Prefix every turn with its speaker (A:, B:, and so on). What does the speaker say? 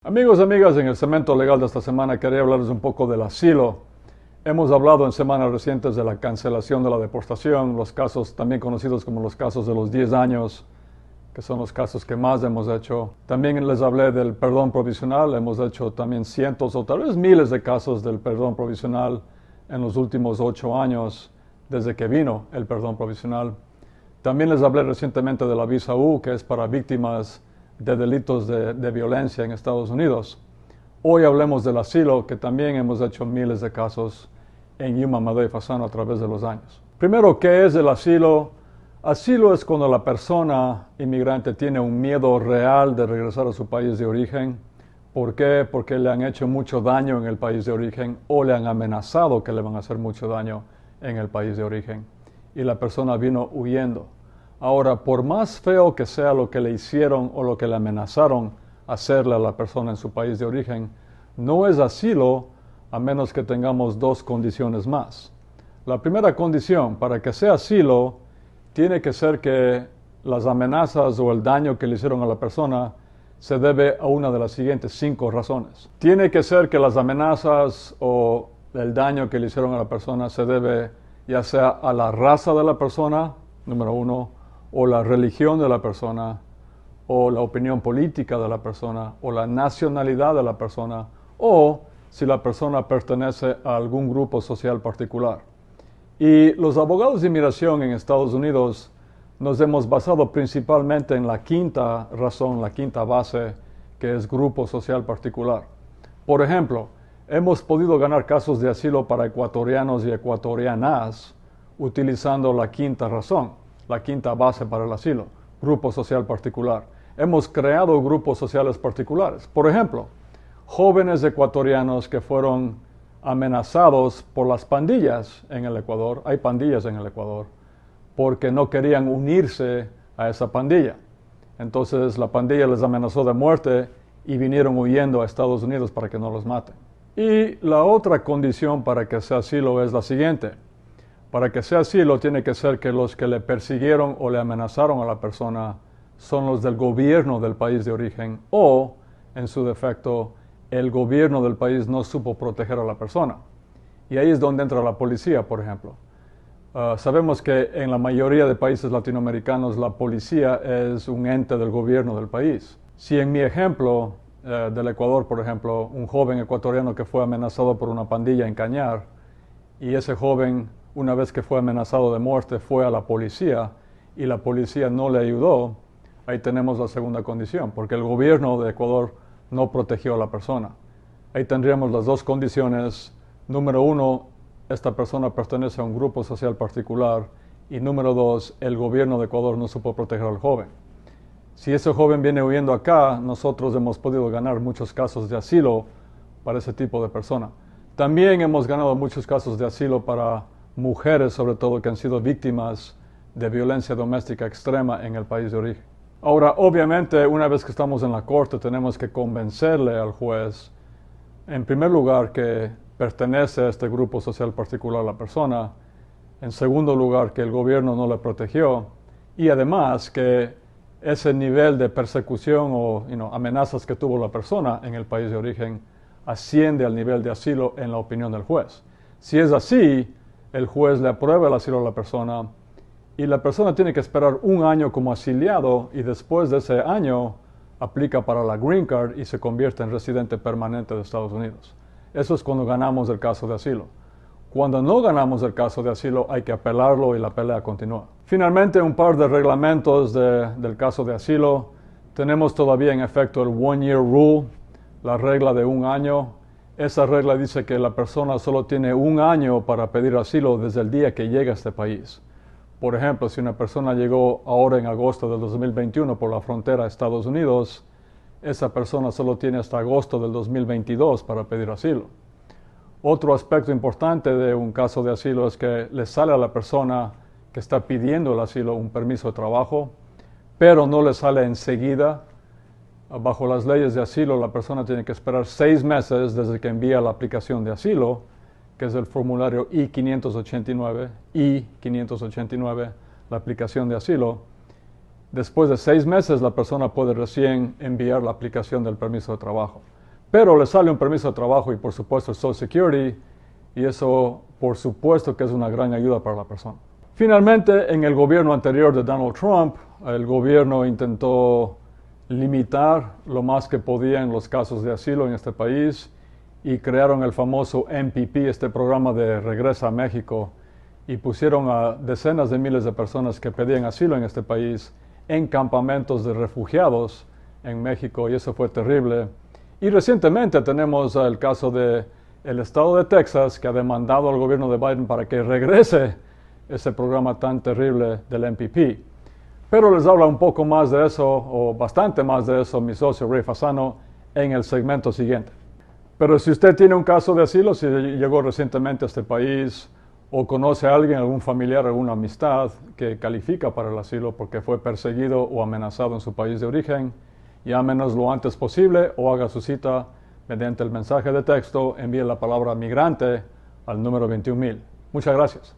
A: Amigos y amigas, en el segmento legal de esta semana quería hablarles un poco del asilo. Hemos hablado en semanas recientes de la cancelación de la deportación, los casos también conocidos como los casos de los 10 años, que son los casos que más hemos hecho. También les hablé del perdón provisional, hemos hecho también cientos o tal vez miles de casos del perdón provisional en los últimos 8 años, desde que vino el perdón provisional. También les hablé recientemente de la visa U, que es para víctimas de delitos de violencia en Estados Unidos. Hoy hablemos del asilo, que también hemos hecho miles de casos en Yuma, Madera y Fasano a través de los años. Primero, ¿qué es el asilo? Asilo es cuando la persona inmigrante tiene un miedo real de regresar a su país de origen. ¿Por qué? Porque le han hecho mucho daño en el país de origen o le han amenazado que le van a hacer mucho daño en el país de origen. Y la persona vino huyendo. Ahora, por más feo que sea lo que le hicieron o lo que le amenazaron hacerle a la persona en su país de origen, no es asilo a menos que tengamos dos condiciones más. La primera condición, para que sea asilo, tiene que ser que las amenazas o el daño que le hicieron a la persona se debe a una de las siguientes 5 razones. Tiene que ser que las amenazas o el daño que le hicieron a la persona se debe ya sea a la raza de la persona, número 1, o la religión de la persona, o la opinión política de la persona, o la nacionalidad de la persona, o si la persona pertenece a algún grupo social particular. Y los abogados de inmigración en Estados Unidos nos hemos basado principalmente en la quinta razón, la quinta base, que es grupo social particular. Por ejemplo, hemos podido ganar casos de asilo para ecuatorianos y ecuatorianas utilizando la quinta razón, la quinta base para el asilo, grupo social particular. Hemos creado grupos sociales particulares. Por ejemplo, jóvenes ecuatorianos que fueron amenazados por las pandillas en el Ecuador, hay pandillas en el Ecuador, porque no querían unirse a esa pandilla. Entonces la pandilla les amenazó de muerte y vinieron huyendo a Estados Unidos para que no los maten. Y la otra condición para que sea asilo es la siguiente. Para que sea asilo tiene que ser que los que le persiguieron o le amenazaron a la persona son los del gobierno del país de origen o, en su defecto, el gobierno del país no supo proteger a la persona. Y ahí es donde entra la policía, por ejemplo. Sabemos que en la mayoría de países latinoamericanos la policía es un ente del gobierno del país. Si en mi ejemplo del Ecuador, por ejemplo, un joven ecuatoriano que fue amenazado por una pandilla en Cañar y ese joven, una vez que fue amenazado de muerte, fue a la policía y la policía no le ayudó, ahí tenemos la segunda condición, porque el gobierno de Ecuador no protegió a la persona. Ahí tendríamos las dos condiciones. Número 1, esta persona pertenece a un grupo social particular y número 2, el gobierno de Ecuador no supo proteger al joven. Si ese joven viene huyendo acá, nosotros hemos podido ganar muchos casos de asilo para ese tipo de persona. También hemos ganado muchos casos de asilo para mujeres, sobre todo, que han sido víctimas de violencia doméstica extrema en el país de origen. Ahora, obviamente, una vez que estamos en la corte, tenemos que convencerle al juez, en primer lugar, que pertenece a este grupo social particular la persona, en segundo lugar, que el gobierno no le protegió, y además que ese nivel de persecución o amenazas que tuvo la persona en el país de origen asciende al nivel de asilo en la opinión del juez. Si es así, el juez le aprueba el asilo a la persona y la persona tiene que esperar 1 año como asiliado y después de ese año aplica para la Green Card y se convierte en residente permanente de Estados Unidos. Eso es cuando ganamos el caso de asilo. Cuando no ganamos el caso de asilo hay que apelarlo y la pelea continúa. Finalmente, un par de reglamentos del caso de asilo. Tenemos todavía en efecto el One Year Rule, la regla de 1 año. Esa regla dice que la persona solo tiene 1 año para pedir asilo desde el día que llega a este país. Por ejemplo, si una persona llegó ahora en agosto del 2021 por la frontera a Estados Unidos, esa persona solo tiene hasta agosto del 2022 para pedir asilo. Otro aspecto importante de un caso de asilo es que le sale a la persona que está pidiendo el asilo un permiso de trabajo, pero no le sale enseguida. Bajo las leyes de asilo, la persona tiene que esperar 6 meses desde que envía la aplicación de asilo, que es el formulario I-589, la aplicación de asilo. Después de 6 meses la persona puede recién enviar la aplicación del permiso de trabajo. Pero le sale un permiso de trabajo y por supuesto el Social Security, y eso por supuesto que es una gran ayuda para la persona. Finalmente, en el gobierno anterior de Donald Trump, el gobierno intentó limitar lo más que podían los casos de asilo en este país y crearon el famoso MPP, este programa de Regresa a México, y pusieron a decenas de miles de personas que pedían asilo en este país en campamentos de refugiados en México, y eso fue terrible. Y recientemente tenemos el caso del estado de Texas, que ha demandado al gobierno de Biden para que regrese ese programa tan terrible del MPP. Pero les habla un poco más de eso, o bastante más de eso, mi socio Ray Fasano, en el segmento siguiente. Pero si usted tiene un caso de asilo, si llegó recientemente a este país, o conoce a alguien, algún familiar, alguna amistad que califica para el asilo porque fue perseguido o amenazado en su país de origen, llámenos lo antes posible o haga su cita mediante el mensaje de texto, envíe la palabra migrante al número 21000. Muchas gracias.